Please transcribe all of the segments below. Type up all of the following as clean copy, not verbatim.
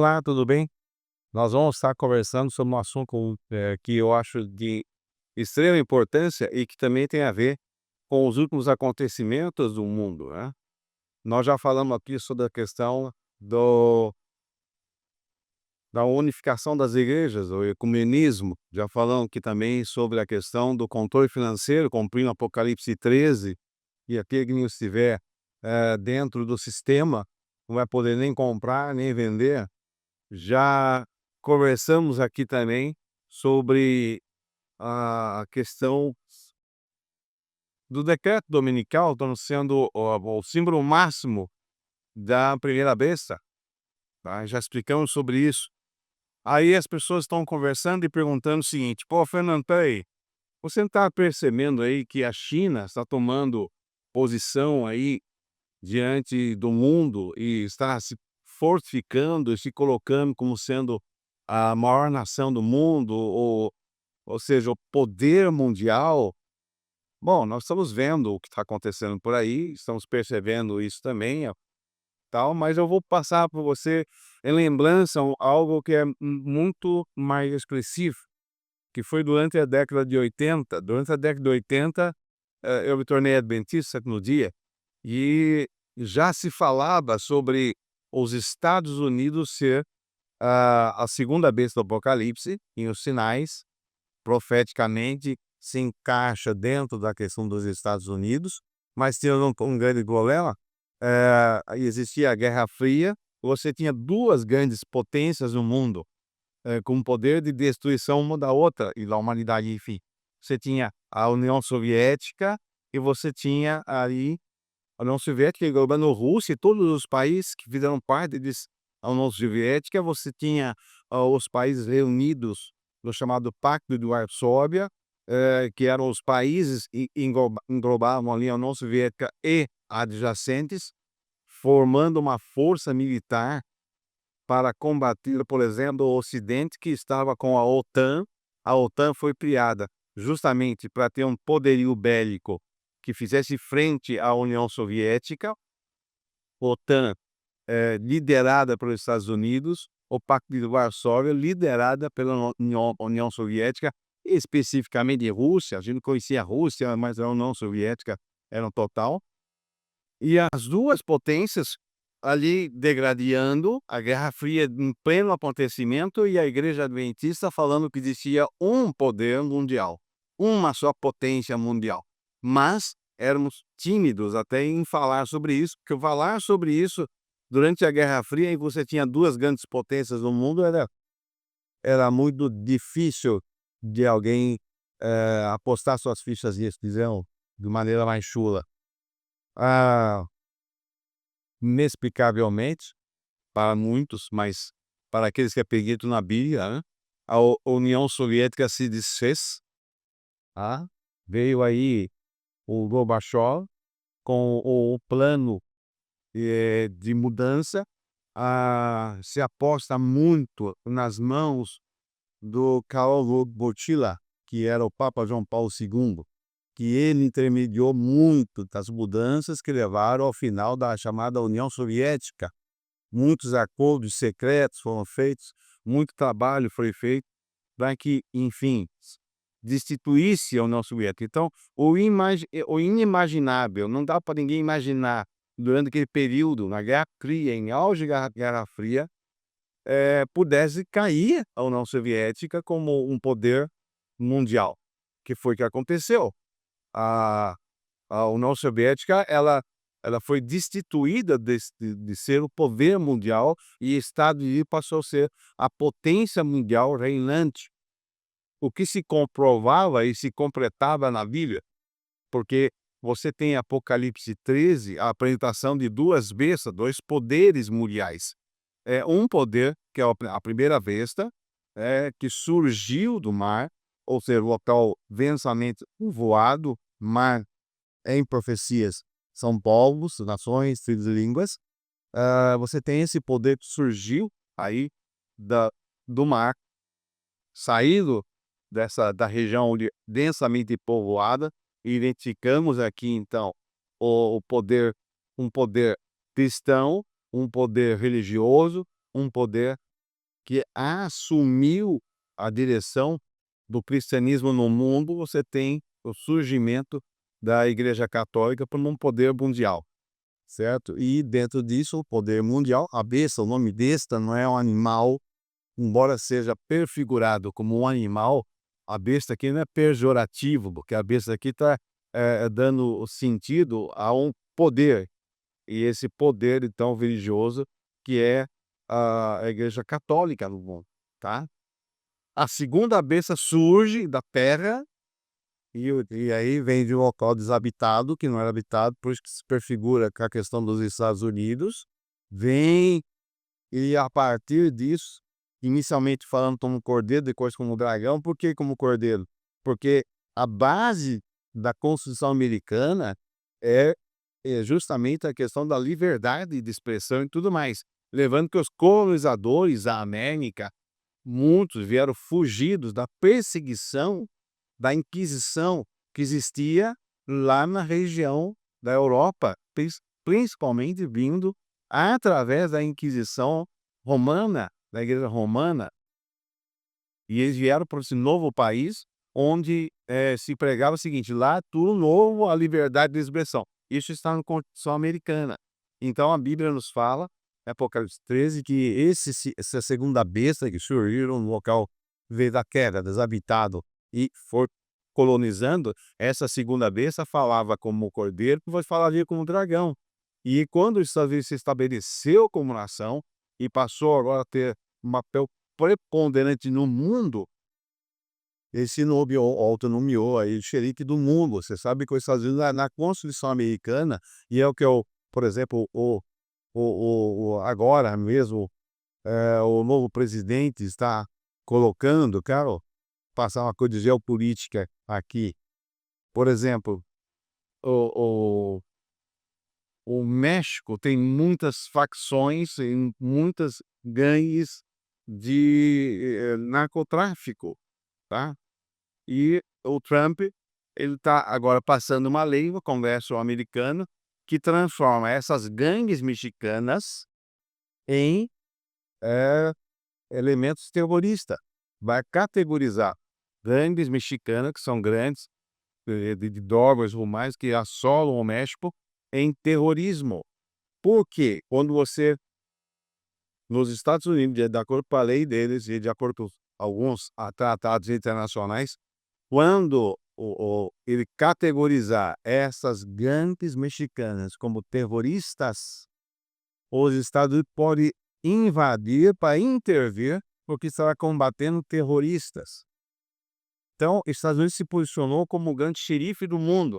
Olá, tudo bem? Nós vamos estar conversando sobre um assunto que eu acho de extrema importância e que também tem a ver com os últimos acontecimentos do mundo, né? Nós já falamos aqui sobre a questão do da unificação das igrejas, o ecumenismo. Já falamos aqui também sobre a questão do controle financeiro, cumprindo Apocalipse 13, e aquele que não estiver, dentro do sistema, não vai poder nem comprar, nem vender. Já conversamos aqui também sobre a questão do decreto dominical, estando sendo o símbolo máximo da primeira besta, tá? Já explicamos sobre isso. Aí as pessoas estão conversando e perguntando o seguinte: "Pô, Fernando, espera aí, você não está percebendo aí que a China está tomando posição aí diante do mundo e está se fortificando e se colocando como sendo a maior nação do mundo, ou seja, o poder mundial?" Bom, nós estamos vendo o que está acontecendo por aí, estamos percebendo isso também, tal, mas eu vou passar para você em lembrança algo que é muito mais expressivo, que foi durante a década de 80. Durante a década de 80, eu me tornei adventista no dia, e já se falava sobre os Estados Unidos ser a segunda besta do Apocalipse, e os sinais, profeticamente, se encaixa dentro da questão dos Estados Unidos, mas tinha um grande problema. Aí existia a Guerra Fria, você tinha duas grandes potências no mundo, com poder de destruição uma da outra e da humanidade, enfim. Você tinha a União Soviética e você tinha aí a União Soviética englobando Rússia e todos os países que fizeram parte da União Soviética. Você tinha os países reunidos no chamado Pacto de Varsóvia, que eram os países e englobavam ali a União Soviética e adjacentes, formando uma força militar para combater, por exemplo, o Ocidente, que estava com a OTAN. A OTAN foi criada justamente para ter um poderio bélico que fizesse frente à União Soviética. OTAN, liderada pelos Estados Unidos, o Pacto de Varsóvia, liderada pela União Soviética, especificamente Rússia. A gente não conhecia a Rússia, mas a União Soviética era um total. E as duas potências ali degradando, a Guerra Fria em pleno acontecimento, e a Igreja Adventista falando que existia um poder mundial, uma só potência mundial. Mas éramos tímidos até em falar sobre isso, porque falar sobre isso durante a Guerra Fria, em que você tinha duas grandes potências no mundo, era muito difícil de alguém apostar suas fichas nisso, dizendo de maneira mais chula. Ah, Inexplicavelmente, para muitos, mas para aqueles que acreditam na Bíblia, né, a União Soviética se desfez, tá? Veio aí o Gorbachev com o plano, de mudança. Se aposta muito nas mãos do Karol Wojtyła, que era o Papa João Paulo II, que ele intermediou muito das mudanças que levaram ao final da chamada União Soviética. Muitos acordos secretos foram feitos, muito trabalho foi feito para que, enfim, destituísse a União Soviética. Então, o inimaginável, não dá para ninguém imaginar, durante aquele período, na Guerra Fria, em auge da Guerra Fria, pudesse cair a União Soviética como um poder mundial, que foi o que aconteceu. A a União Soviética, ela foi destituída de ser o poder mundial, e Estados Unidos passou a ser a potência mundial reinante, o que se comprovava e se completava na Bíblia, porque você tem Apocalipse 13, a apresentação de duas bestas, dois poderes mundiais. Um poder, que é a primeira besta, que surgiu do mar, ou seja, o local densamente povoado, mar em profecias são povos, nações, tribos e línguas. Você tem esse poder que surgiu aí da do mar, saído da região densamente povoada, e identificamos aqui então o poder, um poder cristão, um poder religioso, um poder que assumiu a direção do cristianismo no mundo, você tem o surgimento da Igreja Católica como um poder mundial, certo? E dentro disso, o poder mundial, a besta, o nome besta não é um animal, embora seja perfigurado como um animal, a besta aqui não é pejorativo, porque a besta aqui está dando o sentido a um poder, e esse poder, então, religioso, que é a Igreja Católica no mundo, tá? A segunda besta surge da terra, e aí vem de um local desabitado, que não era habitado, por isso que se prefigura com a questão dos Estados Unidos, vem e a partir disso, inicialmente falando como cordeiro, depois como dragão. Por que como cordeiro? Porque a base da Constituição americana é justamente a questão da liberdade de expressão e tudo mais, lembrando que os colonizadores da América, muitos vieram fugidos da perseguição, da Inquisição que existia lá na região da Europa, principalmente vindo através da Inquisição romana, da Igreja Romana, e eles vieram para esse novo país onde se pregava o seguinte: lá tudo novo, a liberdade de expressão. Isso está na Constituição americana. Então a Bíblia nos fala, em Apocalipse 13, que essa segunda besta que surgiram no local, veio da queda, desabitado, e for colonizando, essa segunda besta falava como cordeiro, depois falaria como dragão. E quando os Estados Unidos se estabeleceu como nação e passou agora a ter um papel preponderante no mundo, ele se autonomeou aí xerife do mundo. Você sabe que os Estados Unidos, na Constituição americana, e é o que eu, por exemplo, agora mesmo, o novo presidente está colocando, quero passar uma coisa de geopolítica aqui. Por exemplo, o o México tem muitas facções e muitas gangues de narcotráfico, tá? E o Trump, ele está agora passando uma lei no Congresso americano que transforma essas gangues mexicanas em eh, elementos terroristas. Vai categorizar gangues mexicanas, que são grandes, de drogas ou mais, que assolam o México, em terrorismo. Por quê? Quando você, nos Estados Unidos, de acordo com a lei deles e de acordo com alguns tratados internacionais, quando ele categorizar essas gangues mexicanas como terroristas, os Estados Unidos podem invadir para intervir, porque estará combatendo terroristas. Então, os Estados Unidos se posicionou como o grande xerife do mundo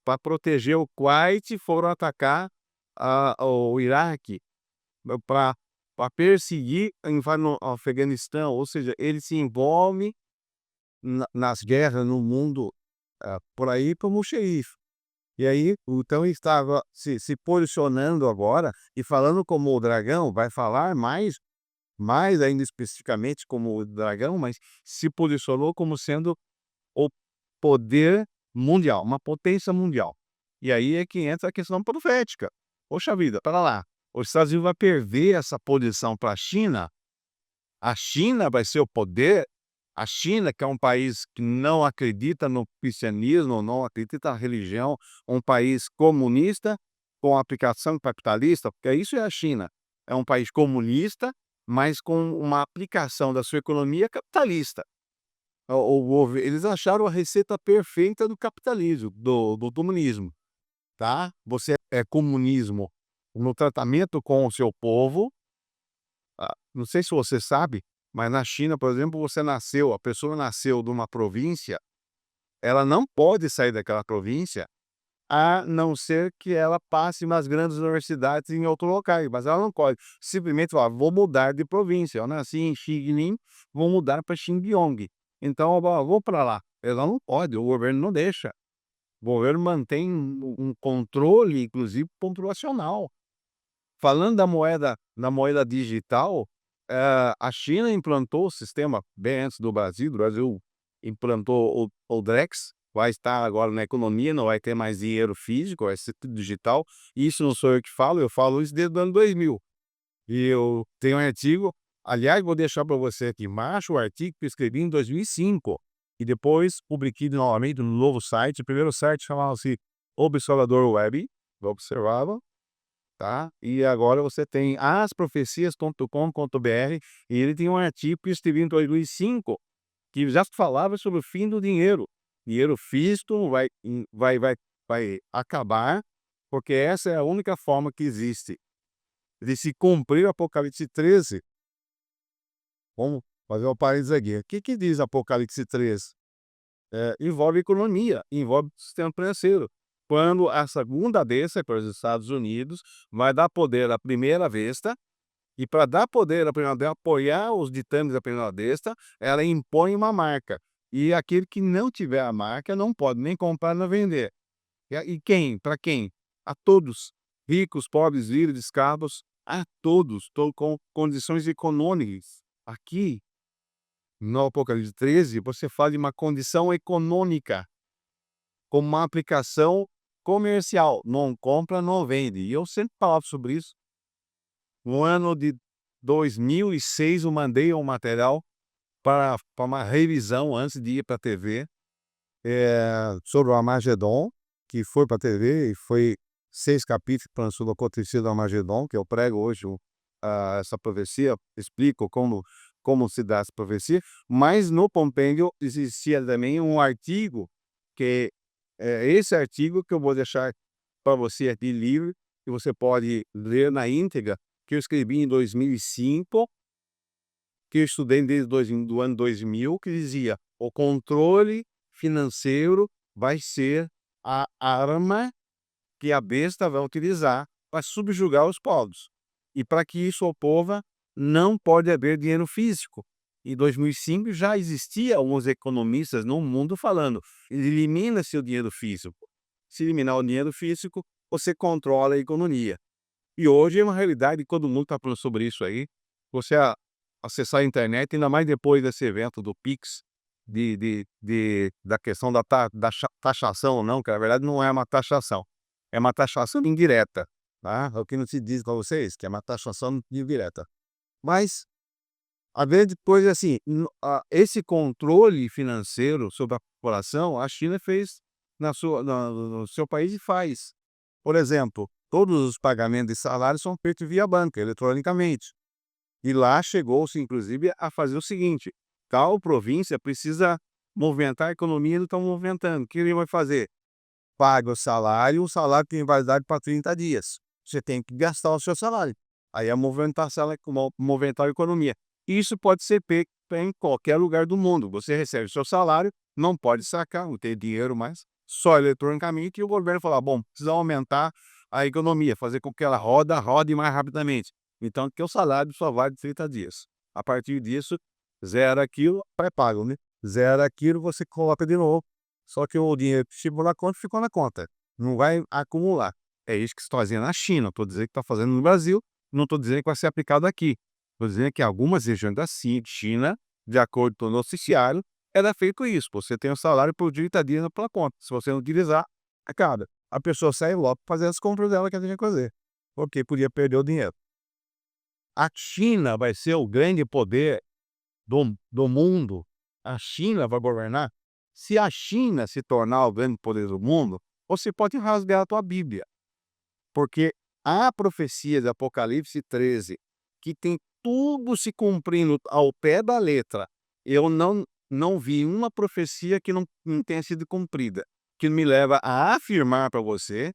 para proteger o Kuwait, foram atacar o Iraque, para perseguir, invadir no Afeganistão, ou seja, ele se envolve nas guerras no mundo, por aí como xerife. E aí, então ele estava se posicionando agora e falando como o dragão, vai falar mais ainda especificamente como o dragão, mas se posicionou como sendo o poder mundial, uma potência mundial. E aí é que entra a questão profética. Poxa vida, para lá, os Estados Unidos vai perder essa posição para a China vai ser o poder, a China, que é um país que não acredita no cristianismo, não acredita na religião, um país comunista com aplicação capitalista, porque isso é a China, é um país comunista, mas com uma aplicação da sua economia capitalista. Eles acharam a receita perfeita do capitalismo, do comunismo, tá? Você é comunismo no tratamento com o seu povo. Não sei se você sabe, mas na China, por exemplo, a pessoa nasceu numa província, ela não pode sair daquela província, a não ser que ela passe nas grandes universidades em outro local, mas ela não pode simplesmente falar: "Vou mudar de província, eu nasci em Xining, vou mudar para Xingyong, então eu vou para lá". Ela não pode, o governo não deixa. O governo mantém um controle, inclusive populacional. Falando da moeda digital, a China implantou o sistema bem antes do Brasil. O Brasil implantou o Drex, vai estar agora na economia, não vai ter mais dinheiro físico, vai ser tudo digital. Isso não sou eu que falo, eu falo isso desde o ano 2000. E eu tenho um artigo Aliás, vou deixar para você aqui embaixo o artigo que eu escrevi em 2005 e depois publiquei novamente no novo site. O primeiro site chamava-se Observador Web, eu observava, tá? E agora você tem asprofecias.com.br e ele tem um artigo que eu escrevi em 2005 que já falava sobre o fim do dinheiro. Dinheiro físico vai acabar, porque essa é a única forma que existe de se cumprir o Apocalipse 13. Vamos fazer um parênteses aqui. O que diz Apocalipse 13? Envolve economia, envolve sistema financeiro. Quando a segunda besta, para os Estados Unidos, vai dar poder à primeira besta, e para dar poder à primeira besta, apoiar os ditames da primeira besta, ela impõe uma marca. E aquele que não tiver a marca não pode nem comprar nem vender. E quem? Para quem? A todos. Ricos, pobres, livres, escravos, a todos, com condições econômicas. Aqui, no Apocalipse 13, você fala de uma condição econômica, como uma aplicação comercial. Não compra, não vende. E eu sempre falava sobre isso. No ano de 2006, eu mandei um material para uma revisão antes de ir para a TV, sobre o Armagedon, que foi para a TV e foi 6 capítulos falando sobre o acontecido do Armagedon, que eu prego hoje essa profecia, explico como se dá essa profecia, mas no compêndio existia também um artigo, que é esse artigo que eu vou deixar para você aqui livre, que você pode ler na íntegra, que eu escrevi em 2005, que eu estudei desde do ano 2000, que dizia: o controle financeiro vai ser a arma que a besta vai utilizar para subjugar os povos. E para que isso ocorra, não pode haver dinheiro físico. Em 2005 já existia alguns economistas no mundo falando: elimina-se o dinheiro físico. Se eliminar o dinheiro físico, você controla a economia. E hoje é uma realidade, todo mundo está falando sobre isso aí. Você acessar a internet, ainda mais depois desse evento do Pix, da questão da taxação ou não, que na verdade não é uma taxação, é uma taxação indireta, tá? É o que não se diz para vocês, que é uma taxação indireta. Mas a grande coisa é assim, esse controle financeiro sobre a população, a China fez no seu país e faz. Por exemplo, todos os pagamentos de salários são feitos via banca, eletronicamente. E lá chegou-se, inclusive, a fazer o seguinte: tal província precisa movimentar a economia, não estão movimentando. O que ele vai fazer? Paga o salário tem validade para 30 dias. Você tem que gastar o seu salário. Aí é movimentar a economia. Isso pode ser feito em qualquer lugar do mundo. Você recebe o seu salário, não pode sacar, não tem dinheiro mais, só eletronicamente, e o governo fala: bom, precisa aumentar a economia, fazer com que ela rode mais rapidamente. Então, que o salário só vale 30 dias. A partir disso, zera aquilo, pré-pago, né? Zera aquilo, você coloca de novo. Só que o dinheiro que chegou na conta, ficou na conta. Não vai acumular. É isso que se está fazendo na China. Estou dizendo que está fazendo no Brasil, não estou dizendo que vai ser aplicado aqui. Estou dizendo que algumas regiões da China, de acordo com o noticiário, era feito isso. Você tem o salário por 30 dias na sua conta. Se você não utilizar, acaba. A pessoa sai logo para fazer as compras dela que ela tem que fazer, porque podia perder o dinheiro. A China vai ser o grande poder do mundo. A China vai governar. Se a China se tornar o grande poder do mundo, você pode rasgar a tua Bíblia. Porque a profecia de Apocalipse 13, que tem tudo se cumprindo ao pé da letra, eu não vi uma profecia que não tenha sido cumprida, que me leva a afirmar para você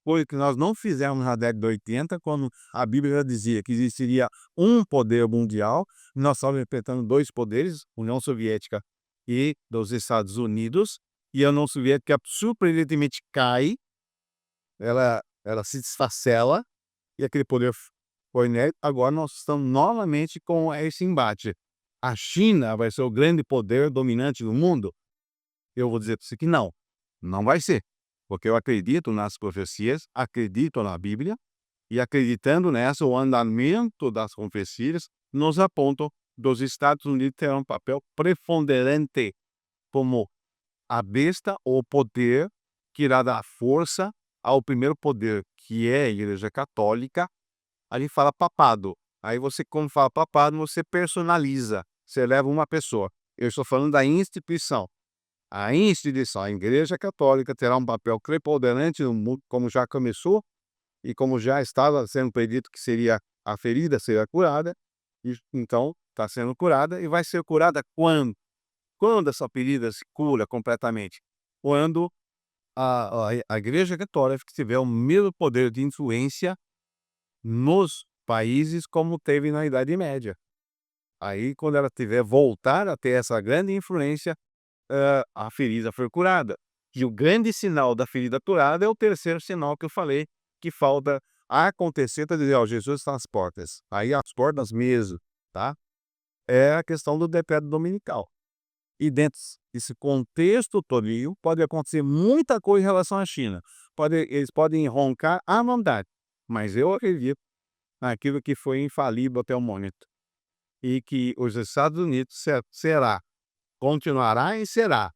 coisa que nós não fizemos na década de 80, quando a Bíblia já dizia que existiria um poder mundial, e nós estávamos enfrentando 2 poderes, União Soviética e dos Estados Unidos, e a União Soviética surpreendentemente cai, ela se desfacela, e aquele poder foi inédito. Agora nós estamos novamente com esse embate. A China vai ser o grande poder dominante do mundo? Eu vou dizer para você que não vai ser. Porque eu acredito nas profecias, acredito na Bíblia, e acreditando nessa, o andamento das profecias nos apontam dos Estados Unidos terão um papel preponderante como a besta ou poder que irá dar força ao primeiro poder, que é a Igreja Católica. Ali fala papado, Aí você, como fala papado, você personaliza, você leva uma pessoa. Eu estou falando da instituição. A instituição, a Igreja Católica terá um papel preponderante no mundo, como já começou e como já estava sendo predito que seria a ferida seria curada, e então está sendo curada e vai ser curada quando? Quando essa ferida se cura completamente? Quando a Igreja Católica tiver o mesmo poder de influência nos países como teve na Idade Média. Aí, quando ela tiver voltar a ter essa grande influência, a ferida foi curada. E o grande sinal da ferida curada é o terceiro sinal que eu falei, que falta acontecer para dizer: "Ó, Jesus está às portas". Aí as portas mesmo, tá? É a questão do decreto dominical. E dentro desse contexto todinho, pode acontecer muita coisa em relação à China. Eles podem roncar à vontade, mas eu acredito naquilo que foi infalível até o momento. E que os Estados Unidos será, continuará e será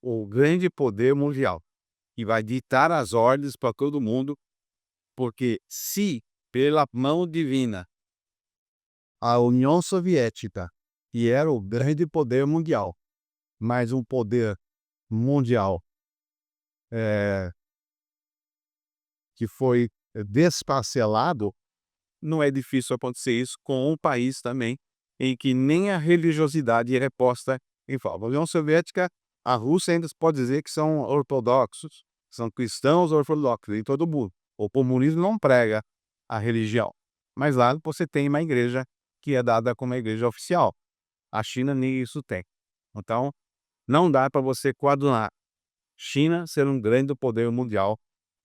o grande poder mundial, que vai ditar as ordens para todo mundo, porque se pela mão divina a União Soviética, que era o grande poder mundial, mas um poder mundial que foi desparcelado, não é difícil acontecer isso com um país também, em que nem a religiosidade é posta em falta. A União Soviética, a Rússia ainda se pode dizer que são ortodoxos, são cristãos ortodoxos em todo o mundo. O comunismo não prega a religião, mas lá você tem uma igreja que é dada como a igreja oficial. A China nem isso tem. Então, não dá para você coadunar China sendo um grande poder mundial,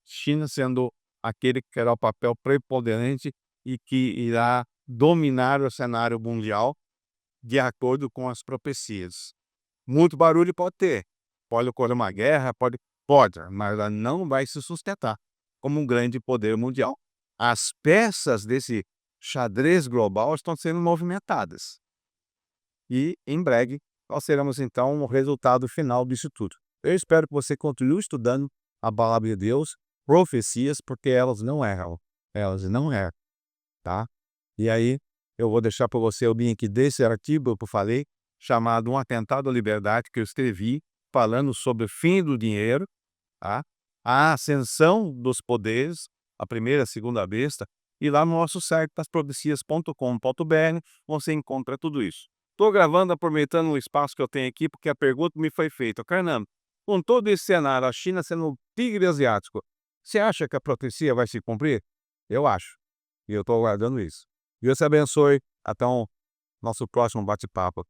China sendo aquele que terá o papel preponderante e que irá dominar o cenário mundial de acordo com as profecias. Muito barulho pode ter, pode ocorrer uma guerra, pode, mas ela não vai se sustentar como um grande poder mundial. As peças desse xadrez global estão sendo movimentadas e, em breve, nós teremos então o resultado final disso tudo. Eu espero que você continue estudando a palavra de Deus, profecias, porque elas não erram. Elas não erram, tá? E aí, eu vou deixar para você o link desse artigo que eu falei, chamado Um Atentado à Liberdade, que eu escrevi, falando sobre o fim do dinheiro, tá? A ascensão dos poderes, a primeira, a segunda besta, e lá no nosso site, tasprofecias.com.br, você encontra tudo isso. Estou gravando aproveitando o espaço que eu tenho aqui, porque a pergunta me foi feita: Carnando, com todo esse cenário, a China sendo o tigre asiático, você acha que a profecia vai se cumprir? Eu acho. E eu estou aguardando isso. Deus te abençoe. Até o nosso próximo bate-papo.